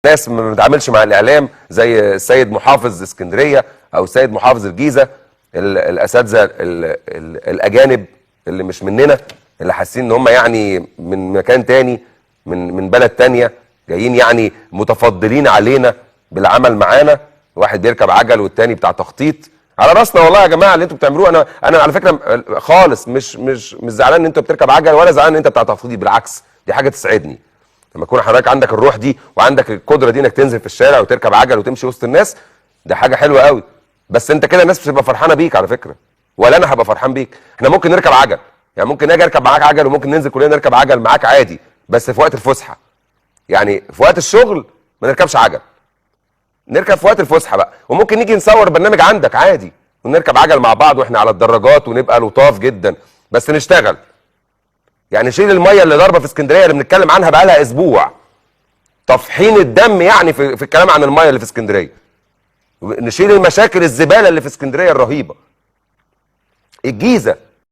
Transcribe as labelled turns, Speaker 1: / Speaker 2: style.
Speaker 1: ناس ما بتتعاملش مع الاعلام زي السيد محافظ اسكندريه او السيد محافظ الجيزه، الاساتذه الاجانب اللي مش مننا، اللي حاسين ان هم يعني من مكان تاني، من بلد تانيه، جايين يعني متفضلين علينا بالعمل معانا. واحد بيركب عجل والتاني بتاع تخطيط. على راسنا والله يا جماعه اللي انتوا بتعملوه. انا على فكره خالص مش زعلان ان انت بتركب عجل، ولا زعلان ان انت بتاع تخطيط. بالعكس، دي حاجه تسعدني لما يكون حضرتك عندك الروح دي وعندك القدره دي انك تنزل في الشارع وتركب عجل وتمشي وسط الناس. ده حاجه حلوه قوي. بس انت كده الناس مش هتبقى فرحانه بيك على فكره، ولا انا هبقى فرحان بيك. احنا ممكن نركب عجل، يعني ممكن اجي اركب معاك عجل وممكن ننزل كلنا نركب عجل معاك عادي، بس في وقت الفسحه. يعني في وقت الشغل ما نركبش عجل، نركب في وقت الفسحه بقى. وممكن نيجي نصور برنامج عندك عادي ونركب عجل مع بعض واحنا على الدراجات ونبقى لطاف جدا، بس نشتغل. يعني شيل الميه اللي ضاربه في اسكندريه اللي بنتكلم عنها بقى لها اسبوع، طفحين الدم يعني في الكلام عن الميه اللي في اسكندريه. نشيل المشاكل الزباله اللي في اسكندريه الرهيبه. الجيزه